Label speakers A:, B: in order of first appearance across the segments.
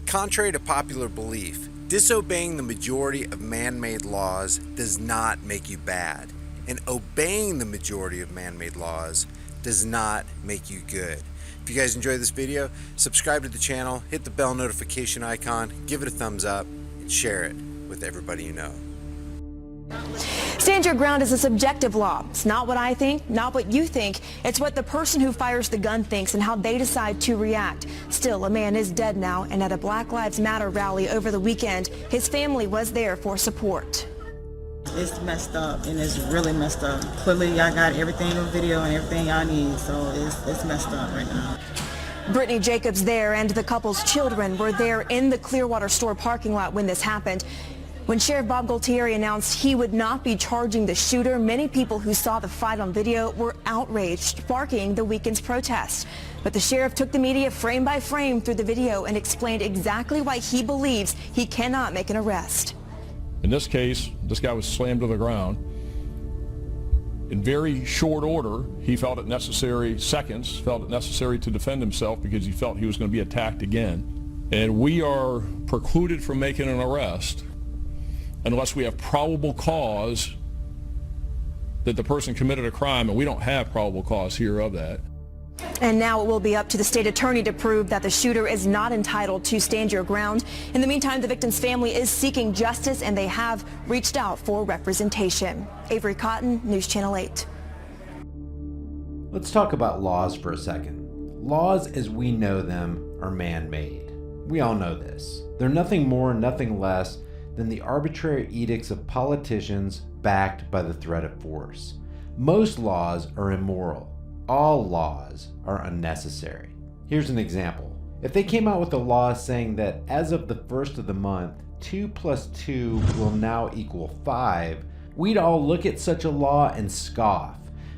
A: Contrary to popular belief, disobeying the majority of man-made laws does not make you bad, and obeying the majority of man-made laws does not make you good. If you guys enjoyed this video, subscribe to the channel, hit the bell notification icon, give it a thumbs up, and share it with everybody you know.
B: Stand your ground is a subjective law. It's not what I think, not what you think. It's what the person who fires the gun thinks and how they decide to react. Still, a man is dead now, and at a Black Lives Matter rally over the weekend, his family was there for support.
C: It's messed up, and it's really messed up. Clearly, y'all got everything on video and everything y'all need, so it's messed up right now.
B: Brittany Jacobs there and the couple's children were there in the Clearwater store parking lot when this happened. When Sheriff Bob Gualtieri announced he would not be charging the shooter, many people who saw the fight on video were outraged, sparking the weekend's protest. But the sheriff took the media frame by frame through the video and explained exactly why he believes he cannot make an arrest.
D: In this case, this guy was slammed to the ground. In very short order, he felt it necessary, felt it necessary to defend himself because he felt he was going to be attacked again. And we are precluded from making an arrest unless we have probable cause that the person committed a crime, and we don't have probable cause here of that.
B: And now it will be up to the state attorney to prove that the shooter is not entitled to stand your ground. In the meantime, the victim's family is seeking justice, and they have reached out for representation. Avery Cotton, News Channel 8.
E: Let's talk about laws for a second. Laws as we know them are man-made. We all know this. They're nothing more, nothing less than the arbitrary edicts of politicians backed by the threat of force. Most laws are immoral. All laws are unnecessary. Here's an example. If they came out with a law saying that as of the first of the month, 2 plus 2 will now equal 5, we'd all look at such a law and scoff,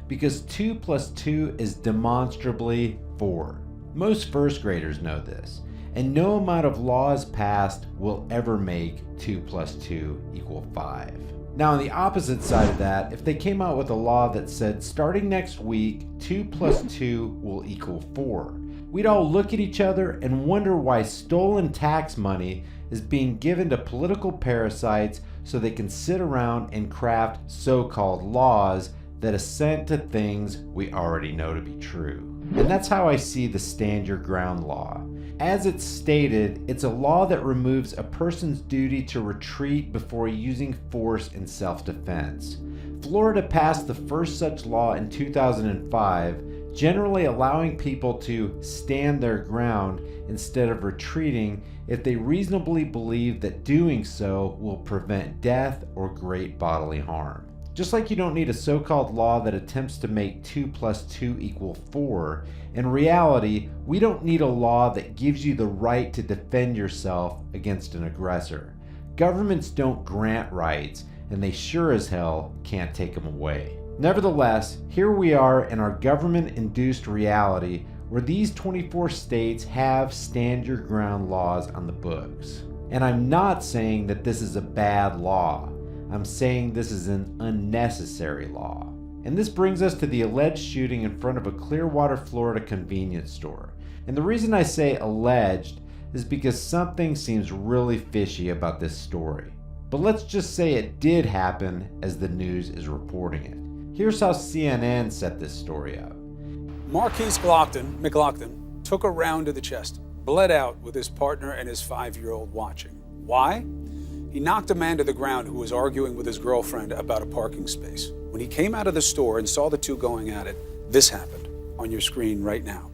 E: because 2 plus 2 is demonstrably 4. Most first graders know this, and no amount of laws passed will ever make 2 plus 2 equal 5. Now, on the opposite side of that, if they came out with a law that said starting next week, 2 plus 2 will equal 4, we'd all look at each other and wonder why stolen tax money is being given to political parasites so they can sit around and craft so-called laws that assent to things we already know to be true. And that's how I see the Stand Your Ground law. As it's stated, it's a law that removes a person's duty to retreat before using force in self-defense. Florida passed the first such law in 2005, generally allowing people to stand their ground instead of retreating if they reasonably believe that doing so will prevent death or great bodily harm. Just like you don't need a so-called law that attempts to make 2 plus 2 equal 4, in reality, we don't need a law that gives you the right to defend yourself against an aggressor. Governments don't grant rights, and they sure as hell can't take them away. Nevertheless, here we are in our government-induced reality where these 24 states have stand your ground laws on the books. And I'm not saying that this is a bad law. I'm saying this is an unnecessary law. And this brings us to the alleged shooting in front of a Clearwater, Florida convenience store. And the reason I say alleged is because something seems really fishy about this story. But let's just say it did happen as the news is reporting it. Here's how CNN set this story up.
F: Marquise McLaughlin took a round to the chest, bled out with his partner and his 5-year-old watching. Why? He knocked a man to the ground who was arguing with his girlfriend about a parking space. When he came out of the store and saw the two going at it, this happened on your screen right now.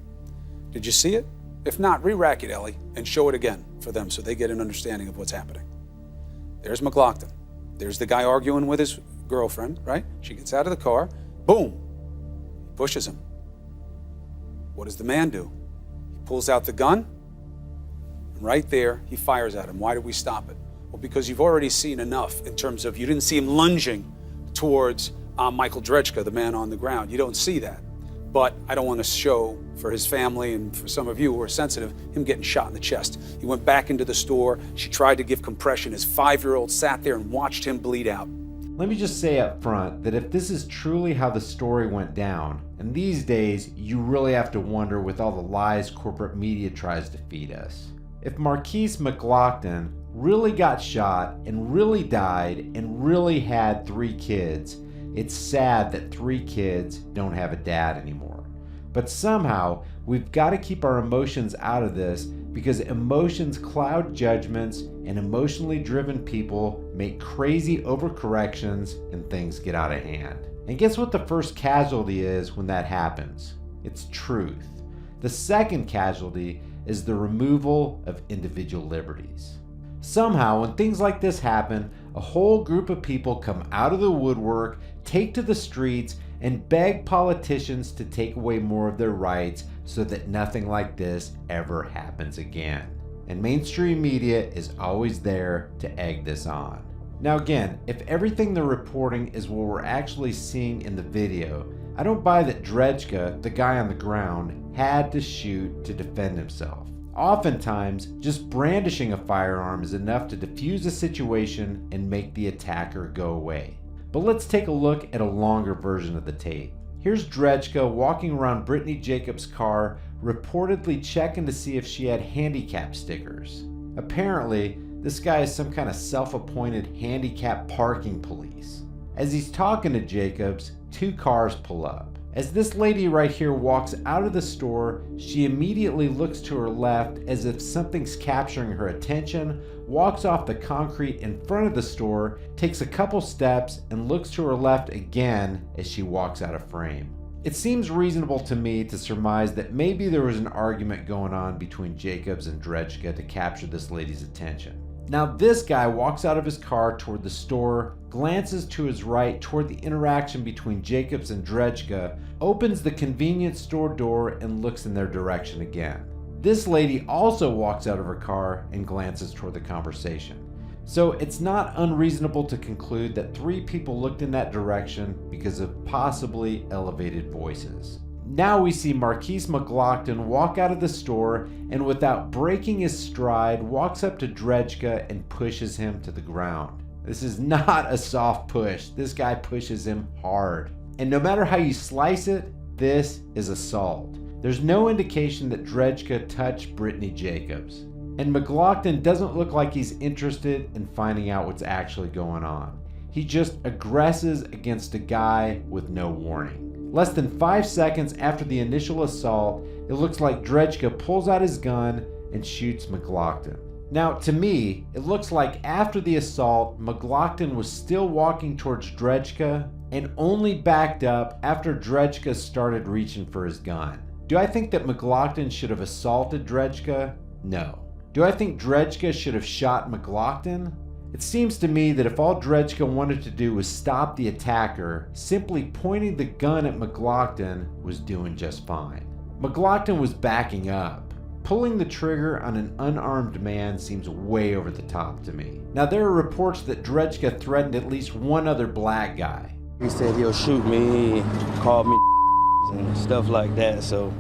F: Did you see it? If not, re-rack it, Ellie, and show it again for them so they get an understanding of what's happening. There's McLaughlin. There's the guy arguing with his girlfriend, right? She gets out of the car. Boom. He pushes him. What does the man do? He pulls out the gun, and right there, he fires at him. Why did we stop it? Well, because you've already seen enough in terms of you didn't see him lunging towards Michael Drejka, the man on the ground. You don't see that. But I don't want to show for his family and for some of you who are sensitive, him getting shot in the chest. He went back into the store. She tried to give compression. His 5-year-old sat there and watched him bleed out.
E: Let me just say up front that if this is truly how the story went down, and these days you really have to wonder with all the lies corporate media tries to feed us, If Marquise McLaughlin really got shot and really died and really had 3 kids, it's sad that 3 kids don't have a dad anymore. But somehow, we've got to keep our emotions out of this because emotions cloud judgments and emotionally driven people make crazy overcorrections and things get out of hand. And guess what the first casualty is when that happens? It's truth. The second casualty is the removal of individual liberties. Somehow, when things like this happen, a whole group of people come out of the woodwork, take to the streets, and beg politicians to take away more of their rights so that nothing like this ever happens again. And mainstream media is always there to egg this on. Now again, if everything they're reporting is what we're actually seeing in the video, I don't buy that Tahlequah, the guy on the ground, had to shoot to defend himself. Oftentimes, just brandishing a firearm is enough to defuse a situation and make the attacker go away. But let's take a look at a longer version of the tape. Here's Tahlequah walking around Brittany Jacobs' car, reportedly checking to see if she had handicap stickers. Apparently, this guy is some kind of self-appointed handicap parking police. As he's talking to Jacobs, 2 cars pull up. As this lady right here walks out of the store, she immediately looks to her left as if something's capturing her attention, walks off the concrete in front of the store, takes a couple steps, and looks to her left again as she walks out of frame. It seems reasonable to me to surmise that maybe there was an argument going on between Jacobs and Tahlequah to capture this lady's attention. Now this guy walks out of his car toward the store, glances to his right toward the interaction between Jacobs and Tahlequah, opens the convenience store door and looks in their direction again. This lady also walks out of her car and glances toward the conversation. So it's not unreasonable to conclude that 3 people looked in that direction because of possibly elevated voices. Now we see Marquise McLaughlin walk out of the store and without breaking his stride walks up to Tahlequah and pushes him to the ground. This is not a soft push. This guy pushes him hard. And no matter how you slice it, this is assault. There's no indication that Tahlequah touched Brittany Jacobs. And McLaughlin doesn't look like he's interested in finding out what's actually going on. He just aggresses against a guy with no warning. Less than 5 seconds after the initial assault, it looks like Tahlequah pulls out his gun and shoots McLaughlin. Now, to me, it looks like after the assault, McLaughlin was still walking towards Tahlequah and only backed up after Tahlequah started reaching for his gun. Do I think that McLaughlin should have assaulted Tahlequah? No. Do I think Tahlequah should have shot McLaughlin? It seems to me that if all Tahlequah wanted to do was stop the attacker, simply pointing the gun at McLaughlin was doing just fine. McLaughlin was backing up. Pulling the trigger on an unarmed man seems way over the top to me. Now there are reports that Tahlequah threatened at least one other black guy.
G: He said he'll shoot me, called me and stuff like that, so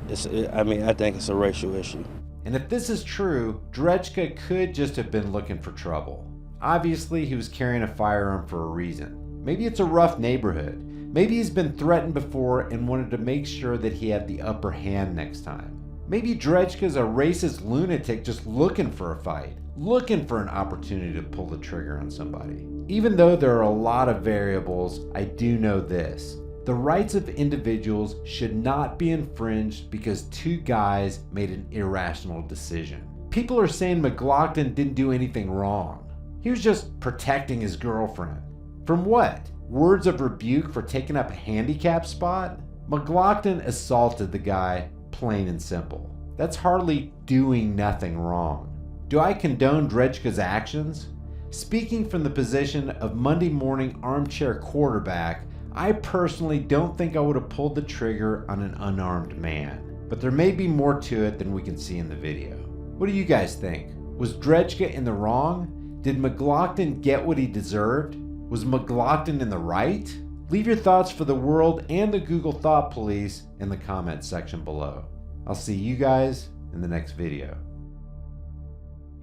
G: I think it's a racial issue.
E: And if this is true, Tahlequah could just have been looking for trouble. Obviously, he was carrying a firearm for a reason. Maybe it's a rough neighborhood. Maybe he's been threatened before and wanted to make sure that he had the upper hand next time. Maybe Tahlequah's a racist lunatic just looking for a fight, looking for an opportunity to pull the trigger on somebody. Even though there are a lot of variables, I do know this. The rights of individuals should not be infringed because 2 guys made an irrational decision. People are saying McLaughlin didn't do anything wrong. He was just protecting his girlfriend. From what? Words of rebuke for taking up a handicap spot? McLaughlin assaulted the guy, plain and simple. That's hardly doing nothing wrong. Do I condone Tahlequah's actions? Speaking from the position of Monday morning armchair quarterback, I personally don't think I would have pulled the trigger on an unarmed man, but there may be more to it than we can see in the video. What do you guys think? Was Tahlequah in the wrong? Did McLaughlin get what he deserved? Was McLaughlin in the right? Leave your thoughts for the world and the Google Thought Police in the comments section below. I'll see you guys in the next video.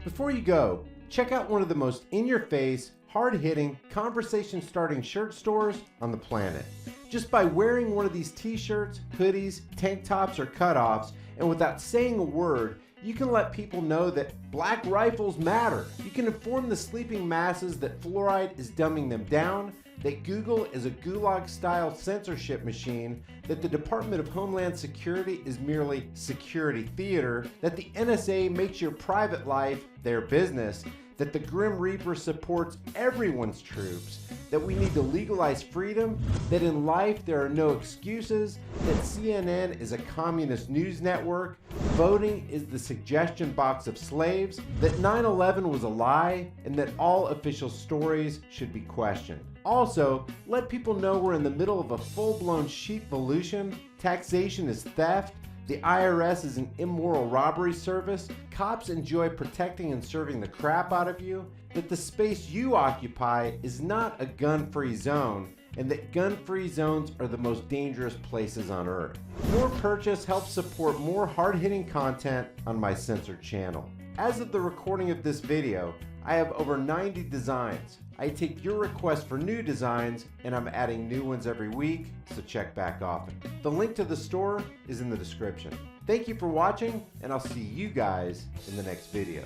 E: Before you go, check out one of the most in-your-face, hard-hitting, conversation-starting shirt stores on the planet. Just by wearing one of these t-shirts, hoodies, tank tops, or cutoffs, and without saying a word, You can let people know that black rifles matter. You can inform the sleeping masses that fluoride is dumbing them down, that Google is a gulag-style censorship machine, that the Department of Homeland Security is merely security theater, that the NSA makes your private life their business, that the Grim Reaper supports everyone's troops, that we need to legalize freedom, that in life there are no excuses, that CNN is a communist news network, voting is the suggestion box of slaves, that 9/11 was a lie, and that all official stories should be questioned. Also, let people know we're in the middle of a full-blown sheepvolution, taxation is theft, the IRS is an immoral robbery service, cops enjoy protecting and serving the crap out of you, that the space you occupy is not a gun-free zone, and that gun-free zones are the most dangerous places on earth. Your purchase helps support more hard-hitting content on my censored channel. As of the recording of this video, I have over 90 designs. I take your requests for new designs, and I'm adding new ones every week, so check back often. The link to the store is in the description. Thank you for watching, and I'll see you guys in the next video.